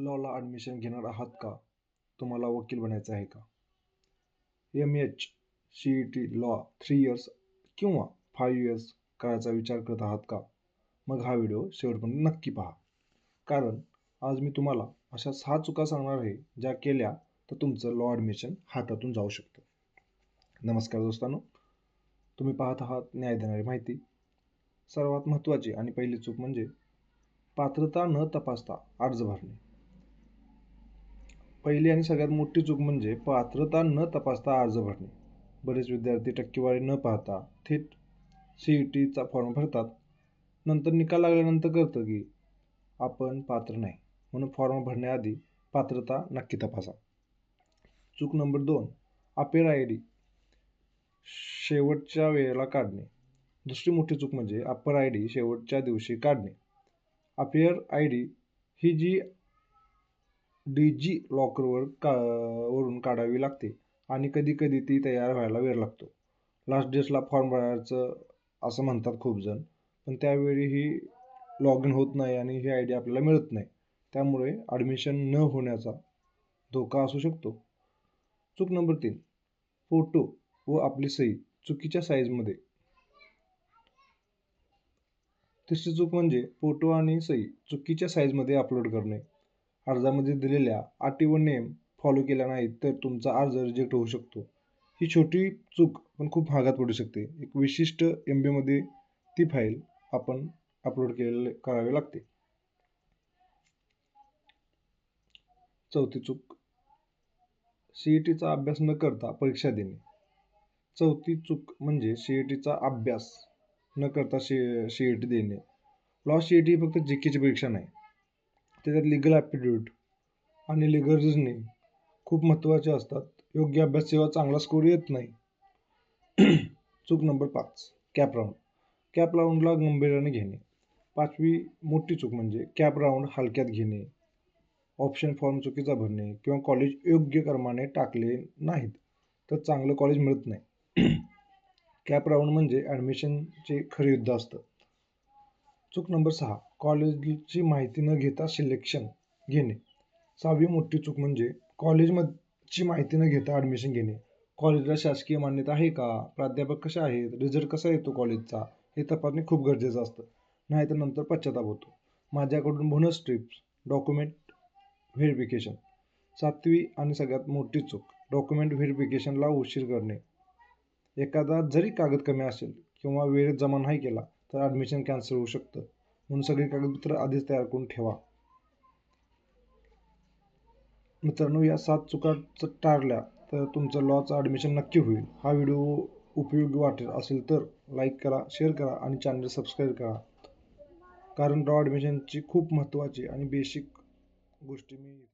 लॉला admission घेणार आहात का? तुम्हाला वकील बनायचं आहे का? MH-CET लॉ 3 इयर्स किंवा 5 इयर्स करायचा विचार करत आहात का? मग हा व्हिडिओ शेवटपर्यंत नक्की पहा. कारण आज मी तुम्हाला अशा 6 चुका सांगणार आहे ज्या केल्या तर तुमचं लॉ ॲडमिशन हातातून जाऊ शकतं. नमस्कार दोस्तांनो, तुम्ही पाहत आहात न्याय देणारी माहिती. सर्वात महत्त्वाची आणि पहिली चूक म्हणजे पात्रता न तपासता अर्ज भरणे. पहिली आणि सगळ्यात मोठी चूक म्हणजे पात्रता न तपासता अर्ज भरणे. बरेच विद्यार्थी टक्केवारी न पाहता थेट CETचा फॉर्म भरतात. नंतर निकाल लागल्यानंतर कळतं की आपण पात्र नाही, म्हणून फॉर्म भरण्याआधी पात्रता नक्की तपासा. चूक नंबर 2, अपेअर ID शेवटच्या वेळेला काढणे. दुसरी मोठी चूक म्हणजे अपेअर ID शेवटच्या दिवशी काढणे. अपेअर ID ही जी DG वरून काढावी लागते आणि कधी ती तयार व्हायला वेळ लागतो. लास्ट डेटला फॉर्म भरायचं असं म्हणतात खूप जण, पण त्यावेळी ही लॉग इन होत नाही आणि ही ID आपल्याला मिळत नाही. त्यामुळे ॲडमिशन न होण्याचा धोका असू शकतो. चूक नंबर 3, फोटो व आपली सही चुकीच्या साईजमध्ये. तिसरी चूक म्हणजे फोटो आणि सही चुकीच्या साईजमध्ये अपलोड करणे. अर्जामध्ये दिलेल्या अटी व नियम फॉलो केला नाही तर तुमचा अर्ज रिजेक्ट होऊ शकतो. ही छोटी चूक पण खूप महागात पडू शकते. एक विशिष्ट MBमध्ये ती फाईल आपण अपलोड करावी लागते. चौथी चूक, CETचा अभ्यास न करता परीक्षा देणे. चौथी चूक म्हणजे CETचा अभ्यास न करता CET देणे. लॉ CET ही फक्त GKची परीक्षा नाही, त्याच्यात लिगल ॲप्टिट्यूड आणि लिगल रिझनिंग खूप महत्त्वाचे असतात. योग्य अभ्यासाशिवाय चांगला स्कोर येत नाही. चूक नंबर 5, कॅप राऊंड. कॅप राऊंडला गांभीर्याने घेणे. पाचवी मोठी चूक म्हणजे कॅप राऊंड हलक्यात घेणे, ऑप्शन फॉर्म चुकीचा भरणे किंवा कॉलेज योग्य क्रमाने टाकले नाहीत तर चांगलं कॉलेज मिळत नाही. कॅप राऊंड म्हणजे ॲडमिशनचे खरे युद्ध असतं. चूक नंबर 6, कॉलेजची माहिती न घेता सिलेक्शन घेणे. सहावी मोठी चूक म्हणजे कॉलेजची माहिती न घेता ॲडमिशन घेणे. कॉलेजला शासकीय मान्यता आहे का, प्राध्यापक कसे आहेत, रिझल्ट कसा येतो कॉलेजचा, हे तपासणे खूप गरजेचं असतं. नाहीतर नंतर पश्चाताप होतो. माझ्याकडून बोनस टिप्स, डॉक्युमेंट व्हेरिफिकेशन. 7वी आणि सगळ्यात मोठी चूक, डॉक्युमेंट व्हेरिफिकेशनला उशीर करणे. एखादा जरी कागद कमी असेल किंवा वेळेत जमा नाही केला तर ॲडमिशन कॅन्सल होऊ शकतं. म्हणून सगळी कागदपत्र आधीच तयार करून ठेवा. मित्रांनो, या 7 चुका टाळल्या तर तुमचं लॉचं ॲडमिशन नक्की होईल. हा व्हिडिओ उपयोगी वाटत असेल तर लाईक करा, शेअर करा आणि चॅनल सबस्क्राईब करा. कारण लॉ ॲडमिशनची खूप महत्त्वाची आणि बेसिक गोष्टी मी